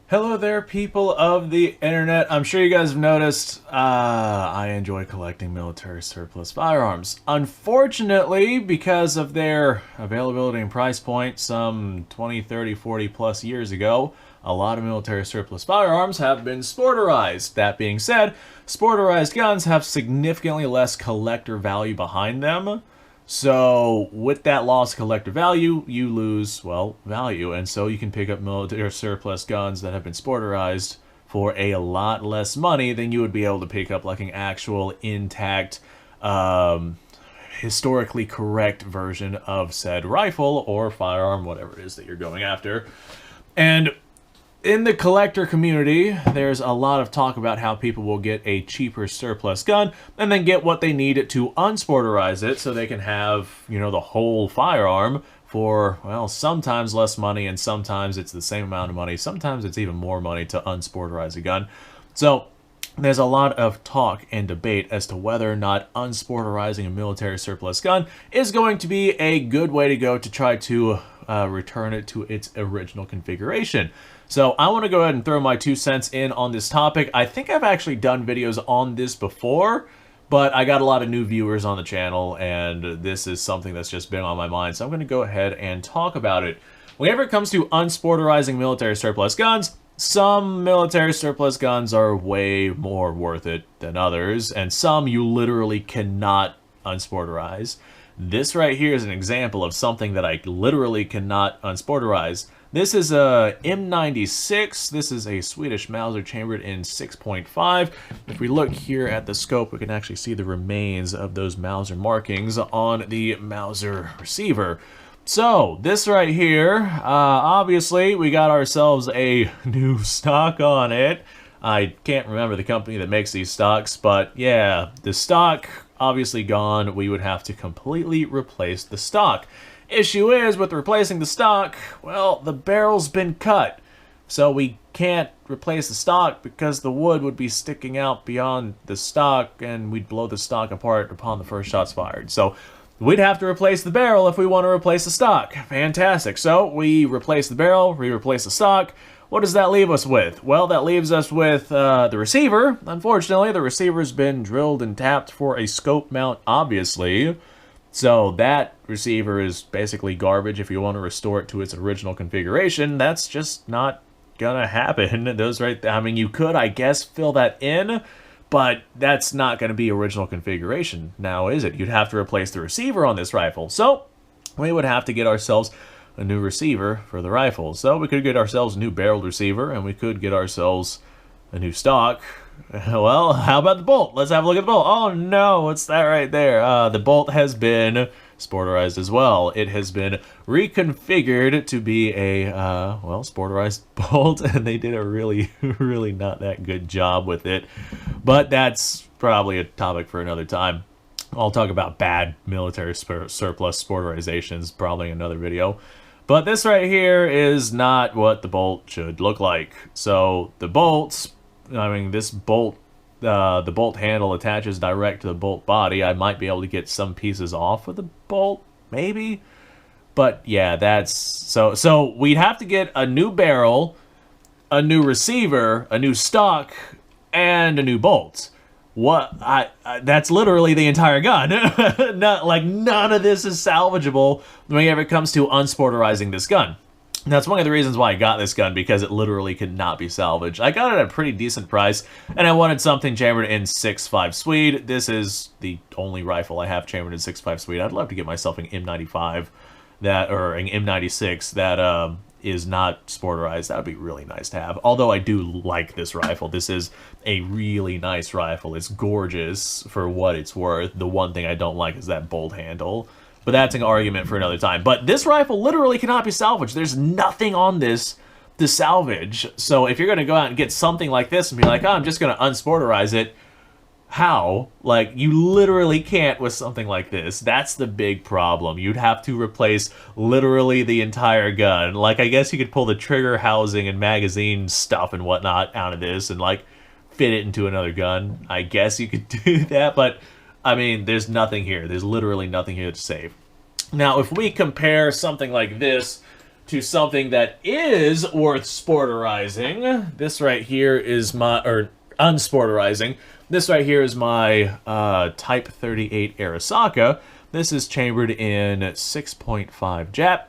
Hello there, people of the internet. I'm sure you guys have noticed I enjoy collecting military surplus firearms. Unfortunately, because of their availability and price point some 20, 30, 40 plus years ago, a lot of military surplus firearms have been sporterized. That being said, sporterized guns have significantly less collector value behind them. So with that loss of collector value, you lose, well, value. And so you can pick up military surplus guns that have been sporterized for a lot less money than you would be able to pick up like an actual intact, historically correct version of said rifle or firearm, whatever it is that you're going after. And in the collector community, there's a lot of talk about how people will get a cheaper surplus gun and then get what they need to unsporterize it so they can have, the whole firearm for, well, sometimes less money and sometimes it's the same amount of money. Sometimes it's even more money to unsporterize a gun. So there's a lot of talk and debate as to whether or not unsporterizing a military surplus gun is going to be a good way to go to try to return it to its original configuration. So I want to go ahead and throw my 2 cents in on this topic. I think I've actually done videos on this before, but I got a lot of new viewers on the channel, and this is something that's just been on my mind. So I'm going to go ahead and talk about it. Whenever it comes to unsporterizing military surplus guns, some military surplus guns are way more worth it than others, and some you literally cannot unsporterize. This right here is an example of something that I literally cannot unsporterize. This is a M96. This is a Swedish Mauser chambered in 6.5. If we look here at the scope, we can actually see the remains of those Mauser markings on the Mauser receiver. So this right here, obviously we got ourselves a new stock on it. I can't remember the company that makes these stocks, but yeah, the stock obviously gone. We would have to completely replace the stock. Issue is, with replacing the stock, well, the barrel's been cut. So we can't replace the stock because the wood would be sticking out beyond the stock and we'd blow the stock apart upon the first shots fired. So we'd have to replace the barrel if we want to replace the stock. Fantastic. So we replace the barrel, we replace the stock. What does that leave us with? Well, that leaves us with the receiver. Unfortunately, the receiver's been drilled and tapped for a scope mount, obviously. So that receiver is basically garbage if you want to restore it to its original configuration. That's just not gonna happen. Those right, I mean, you could, I guess, fill that in, but that's not gonna be original configuration now, is it? You'd have to replace the receiver on this rifle. So we would have to get ourselves a new receiver for the rifle. So we could get ourselves a new barreled receiver, and we could get ourselves a new stock. Well, how about the bolt? Let's have a look at the bolt. Oh no, what's that right there? The bolt has been sporterized as well. It has been reconfigured to be a, sporterized bolt, and they did a really, really not that good job with it. But that's probably a topic for another time. I'll talk about bad military surplus sporterizations probably in another video. But this right here is not what the bolt should look like. So the bolts, this bolt, the bolt handle attaches direct to the bolt body. I might be able to get some pieces off of the bolt, maybe. But yeah, that's, so we'd have to get a new barrel, a new receiver, a new stock, and a new bolt. That's literally the entire gun. None of this is salvageable whenever it comes to unsporterizing this gun. That's one of the reasons why I got this gun, because it literally could not be salvaged. I got it at a pretty decent price, and I wanted something chambered in 6.5 Swede. This is the only rifle I have chambered in 6.5 Swede. I'd love to get myself an M95 or an M96 that is not sporterized. That would be really nice to have. Although I do like this rifle. This is a really nice rifle. It's gorgeous for what it's worth. The one thing I don't like is that bolt handle. But that's an argument for another time. But this rifle literally cannot be salvaged. There's nothing on this to salvage. So if you're going to go out and get something like this and be like, oh, I'm just going to unsporterize it, how? Like, you literally can't with something like this. That's the big problem. You'd have to replace literally the entire gun. Like, I guess you could pull the trigger housing and magazine stuff and whatnot out of this and, like, fit it into another gun. I guess you could do that, but I mean, there's nothing here. There's literally nothing here to save. Now, if we compare something like this to something that is worth sporterizing. This right here is my, or unsporterizing. This right here is my Type 38 Arasaka. This is chambered in 6.5 Jap.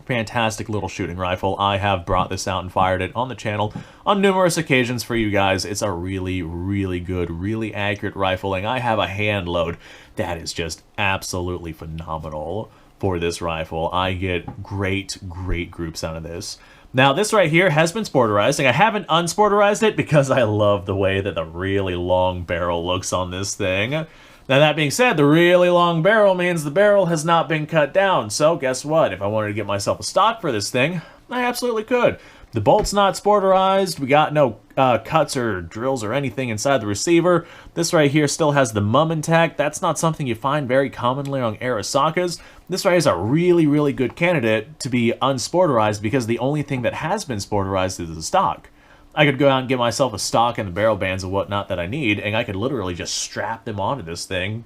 Fantastic little shooting rifle. I have brought this out and fired it on the channel on numerous occasions for you guys. It's a really, really good, really accurate rifle, and I have a hand load that is just absolutely phenomenal for this rifle. I get great, great groups out of this. Now, this right here has been sporterized, and I haven't unsporterized it because I love the way that the really long barrel looks on this thing. Now, that being said, the really long barrel means the barrel has not been cut down. So, guess what? If I wanted to get myself a stock for this thing, I absolutely could. The bolt's not sporterized. We got no cuts or drills or anything inside the receiver. This right here still has the mum intact. That's not something you find very commonly on Arasakas. This right here is a really, really good candidate to be unsporterized because the only thing that has been sporterized is the stock. I could go out and get myself a stock and the barrel bands and whatnot that I need, and I could literally just strap them onto this thing,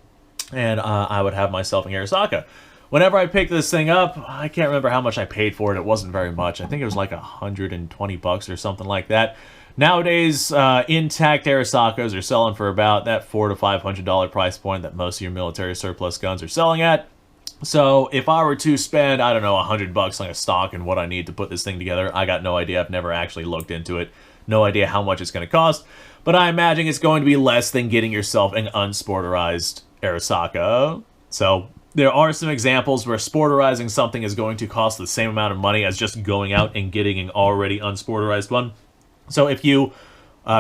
and I would have myself an Arasaka. Whenever I picked this thing up, I can't remember how much I paid for it. It wasn't very much. I think it was like $120 or something like that. Nowadays, intact Arasakas are selling for about that $400 to $500 price point that most of your military surplus guns are selling at. So if I were to spend, I don't know, $100 on a stock and what I need to put this thing together, I got no idea. I've never actually looked into it. No idea how much it's going to cost, but I imagine it's going to be less than getting yourself an unsporterized Arasaka. So there are some examples where sporterizing something is going to cost the same amount of money as just going out and getting an already unsporterized one. So if you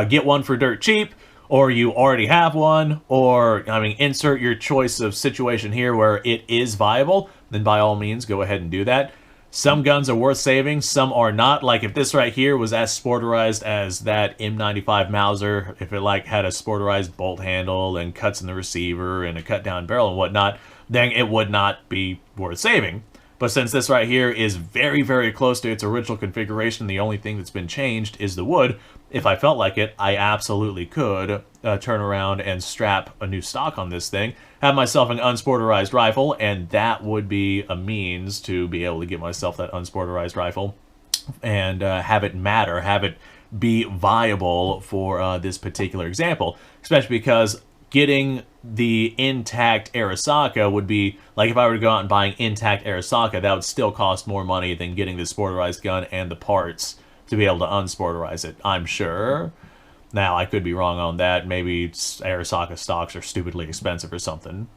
get one for dirt cheap, or you already have one, or, I mean, insert your choice of situation here where it is viable, then by all means, go ahead and do that. Some guns are worth saving, some are not. Like if this right here was as sporterized as that M95 Mauser, if it like had a sporterized bolt handle and cuts in the receiver and a cut down barrel and whatnot, then it would not be worth saving. But since this right here is very, very close to its original configuration, the only thing that's been changed is the wood. If I felt like it, I absolutely could turn around and strap a new stock on this thing, have myself an unsporterized rifle, and that would be a means to be able to get myself that unsporterized rifle and have it matter, have it be viable for this particular example, especially because getting the intact Arasaka would be, like if I were to go out and buy an intact Arasaka, that would still cost more money than getting the sporterized gun and the parts to be able to unsporterize it, I'm sure. Now, I could be wrong on that. Maybe Arasaka stocks are stupidly expensive or something.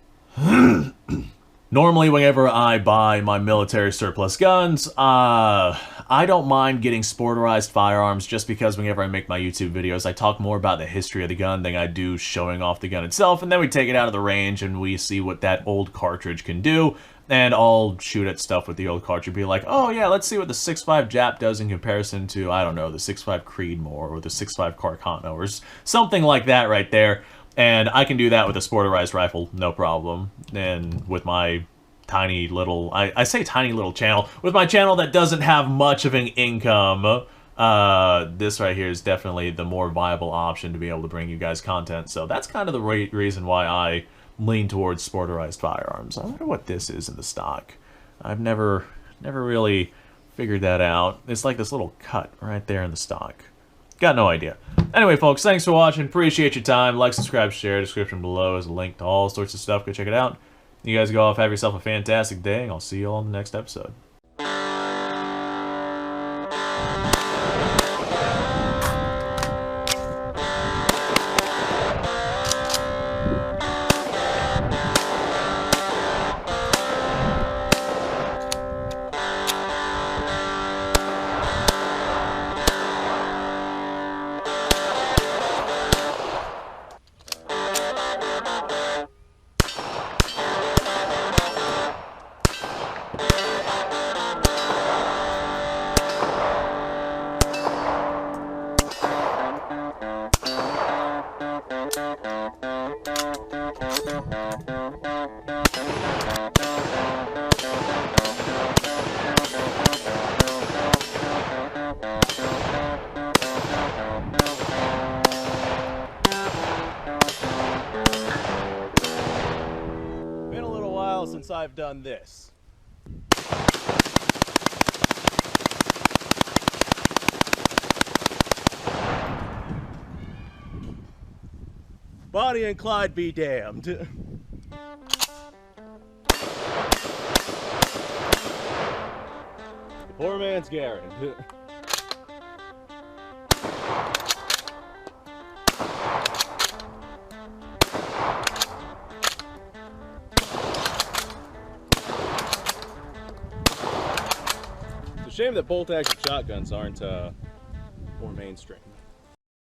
Normally, whenever I buy my military surplus guns, I don't mind getting sporterized firearms just because whenever I make my YouTube videos, I talk more about the history of the gun than I do showing off the gun itself, and then we take it out of the range and we see what that old cartridge can do, and I'll shoot at stuff with the old cartridge, be like, oh yeah, let's see what the 6.5 Jap does in comparison to, I don't know, the 6.5 Creedmoor or the 6.5 Carcano or something like that right there. And I can do that with a sporterized rifle, no problem. And with my tiny little, I say tiny little channel, with my channel that doesn't have much of an income, this right here is definitely the more viable option to be able to bring you guys content. So that's kind of the reason why I lean towards sporterized firearms. I wonder what this is in the stock. I've never really figured that out. It's like this little cut right there in the stock. Got no idea. Anyway, folks, thanks for watching. Appreciate your time. Like, subscribe, share. Description below is a link to all sorts of stuff. Go check it out. You guys go off, have yourself a fantastic day, and I'll see you all in the next episode. Been a little while since I've done this. Bonnie and Clyde be damned. The poor man's Garen. It's a shame that bolt-action shotguns aren't more mainstream.